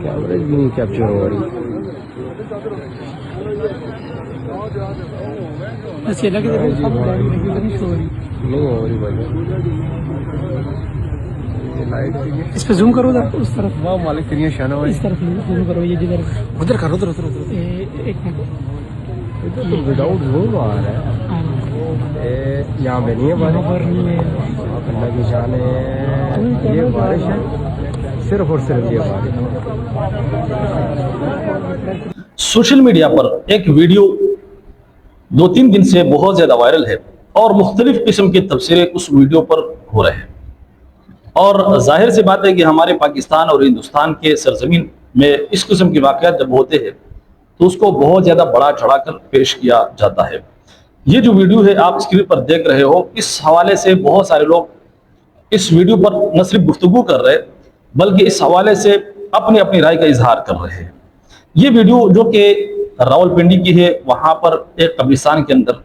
कैमरेज भी नहीं कैप्चर हो रही। नहीं हो रही भाई, लाइट इस पे जूम करो उधर उस तरफ। वाह मालिक तेरी शान है। इस तरफ जूम करो, ये जिधर उधर करो, उधर उधर उधर एक मिनट। इधर तो विदाउट जूम आ रहा है। यहाँ पे नहीं है बारिश, अल्लाह की शान है। ये बारिश है, सिर्फ और सिर्फ ये बारिश। सोशल मीडिया पर एक वीडियो 2-3 दिन से बहुत ज्यादा वायरल है और मुख्तलिफ किस्म के तबसरे उस वीडियो पर हो रहे हैं। और जाहिर सी बात है कि हमारे पाकिस्तान और हिंदुस्तान के सरजमीन में इस किस्म के वाक़यात जब होते हैं तो उसको बहुत ज्यादा बड़ा चढ़ाकर पेश किया जाता है। ये जो वीडियो है आप स्क्रीन पर देख रहे हो, इस हवाले से बहुत सारे लोग इस वीडियो पर न सिर्फ गुफ्तगू कर रहे बल्कि इस हवाले से अपनी अपनी राय का इजहार कर रहे हैं। ये वीडियो जो कि रावलपिंडी की है, वहां पर एक कब्रिस्तान के अंदर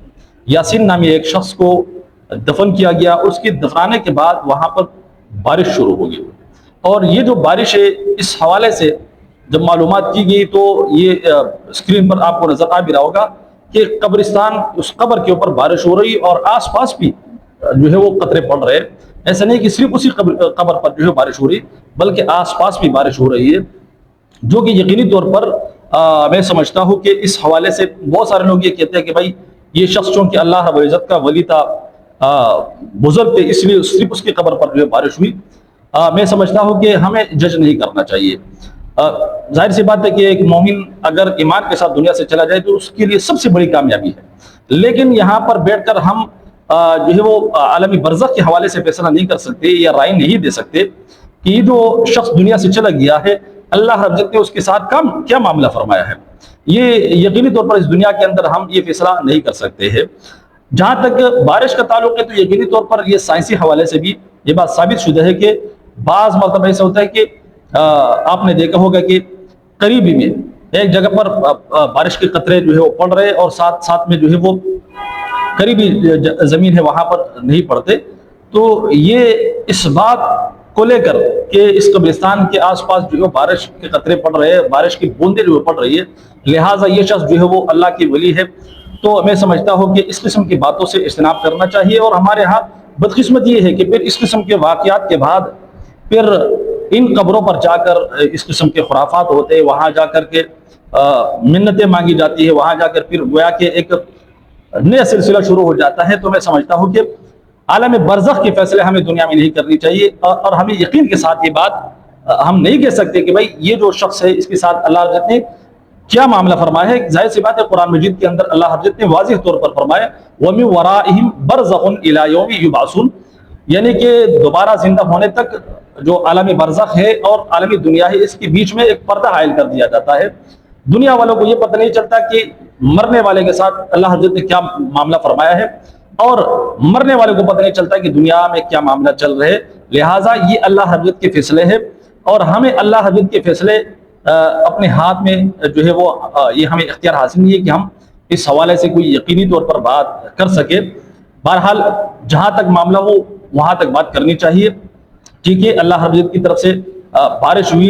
यासीन नामी एक शख्स को दफन किया गया। उसके दफनाने के बाद वहां पर बारिश शुरू हो गई और ये जो बारिश है इस हवाले से जब मालूमात की गई तो ये स्क्रीन पर आपको नजर आ भी रहा होगा कि कब्रिस्तान, उस कब्र के ऊपर बारिश हो रही और आसपास भी जो है वो कतरे पड़ रहे हैं। ऐसा नहीं कि सिर्फ उसी कब्र पर जो है बारिश हो रही बल्कि आसपास भी बारिश हो रही है, जो कि यकीनी तौर पर मैं समझता हूँ कि इस हवाले से बहुत सारे लोग ये कहते हैं कि भाई ये शख्स चूंकि अल्लाह रब्बुल इज्जत का वली था, बुजुर्ग थे, इसलिए सिर्फ उसकी कब्र पर जो है बारिश हुई। मैं समझता हूँ कि हमें जज नहीं करना चाहिए। जाहिर सी बात है कि एक मोमिन अगर ईमान के साथ दुनिया से चला जाए तो उसके लिए सबसे बड़ी कामयाबी है, लेकिन यहाँ पर बैठकर हम जो है वो आलमी बरज़ख के हवाले से फैसला नहीं कर सकते या राय नहीं दे सकते कि ये जो शख्स दुनिया से चला गया है अल्लाह रब्बुल इज्जत ने उसके साथ क्या मामला फरमाया है। ये यकीनी तौर पर इस दुनिया के अंदर हम ये फैसला नहीं कर सकते हैं। जहां तक बारिश का ताल्लुक है तो यकीनी तौर पर ये साइंसी हवाले से भी ये बात साबित शुदा है कि बाज़ मरतबा ऐसा होता है कि आपने देखा होगा कि करीबी में एक जगह पर बारिश के कतरे जो है वो पड़ रहे और साथ साथ में जो है वो करीबी जमीन है वहां पर नहीं पड़ते। तो ये इस बात को लेकर कि इस कब्रिस्तान के आसपास जो है बारिश के कतरे पड़ रहे हैं, बारिश की बूंदें जो है पड़ रही है, लिहाजा ये शख्स जो है वो अल्लाह की वली है। तो मैं समझता हूँ कि इस किस्म की बातों से इज्तनाब करना चाहिए। और हमारे यहाँ बदकिस्मत ये है कि फिर इस किस्म के वाक़यात के बाद फिर इन कब्रों पर जाकर इस किस्म के खुराफात होते हैं, वहाँ जाकर के मिन्नतें मांगी जाती है, वहाँ जाकर फिर गोया के एक नया सिलसिला शुरू हो जाता है। तो मैं समझता हूँ कि आलम बरज़ख के फैसले हमें दुनिया में नहीं करनी चाहिए और हमें यकीन के साथ ये बात हम नहीं कह सकते कि भाई ये जो शख्स है इसके साथ अल्लाह ने क्या मामला फरमाया है। जाहिर सी बात है कुरान मजीद के अंदर अल्लाह ने वाज़िह तौर पर फरमाया वमिन वराइहिम बरज़खुन इला यौमि युबअसून, यानी कि दोबारा जिंदा होने तक जो आलम बरज़ख है और आलमी दुनिया है इसके बीच में एक पर्दा हायल कर दिया जाता है। दुनिया वालों को ये पता नहीं चलता कि मरने वाले के साथ अल्लाह ने क्या मामला फरमाया है और मरने वाले को पता नहीं चलता कि दुनिया में क्या मामला चल रहे। लिहाजा ये अल्लाह हजरत के फैसले हैं और हमें अल्लाह हजरत के फैसले अपने हाथ में जो है वो ये हमें इख्तियार हासिल नहीं है कि हम इस हवाले से कोई यकीनी तौर पर बात कर सके। बहरहाल जहाँ तक मामला हो वहाँ तक बात करनी चाहिए। ठीक है, अल्लाह हजरत की तरफ से बारिश हुई,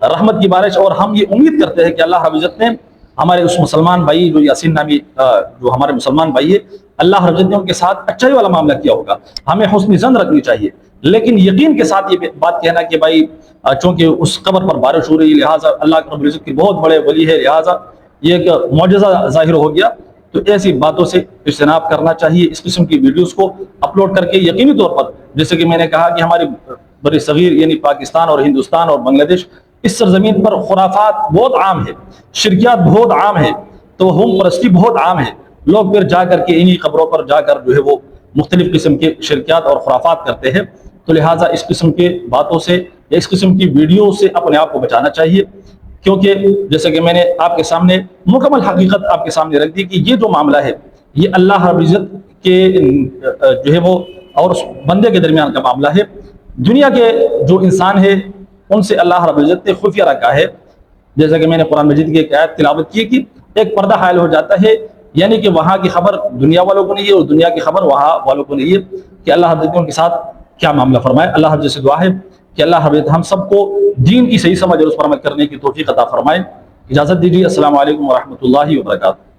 रहमत की बारिश, और हम ये उम्मीद करते हैं कि अल्लाह हजरत ने हमारे उस मुसलमान भाई जो यासीन नामी जो हमारे मुसलमान भाई है अल्लाह हजरत ने उनके साथ अच्छाई वाला मामला किया होगा। हमें हुस्न ज़न रखनी चाहिए, लेकिन यकीन के साथ ये बात कहना कि भाई चूंकि उस कब्र पर बारिश हो रही लिहाजा अल्लाह रब्बुल इज्जत की बहुत बड़े वली है लिहाजा ये एक मौजज़ा ज़ाहिर हो गया, तो ऐसी बातों से इज्तनाब करना चाहिए। इस किस्म की वीडियोस को अपलोड करके यकीनी तौर पर, जैसे कि मैंने कहा कि हमारी बड़ी सगीर यानी पाकिस्तान और हिंदुस्तान और बांग्लादेश इस सरजमीन पर खुराफात बहुत आम है, शिरकियात बहुत आम है, तौहीन परस्ती बहुत आम है। लोग फिर जा करके इन्हीं कब्रों पर जाकर जो है वो मुख्तलिफ किस्म के शिरकियात और खुराफात करते हैं। तो लिहाजा इस किस्म के बातों से या इस किस्म की वीडियो से अपने आप को बचाना चाहिए, क्योंकि जैसे कि मैंने आपके सामने मुकम्मल हकीकत आपके सामने रख दी कि ये जो मामला है ये अल्लाह रब्बुल इज्जत के जो है वो और उस बंदे के दरमियान का मामला है। दुनिया के जो इंसान है उनसे अल्लाह रब्बुल इज्जत ने खुफिया रखा है। जैसा कि मैंने कुरान मजीद की एक आयत तिलावत की कि एक पर्दा हायल हो जाता है یعنی کہ وہاں کی خبر دنیا والوں کو نہیں ہے اور دنیا کی خبر وہاں والوں کو نہیں ہے کہ اللہ حضرت ان کے ساتھ کیا معاملہ فرمائے. اللہ حضرت سے دعا ہے کہ اللہ حضرت ہم سب کو دین کی صحیح سمجھ اور اس پر عمل کرنے کی توفیق عطا فرمائے. اجازت دیجیے. السلام علیکم ورحمۃ اللہ وبرکاتہ.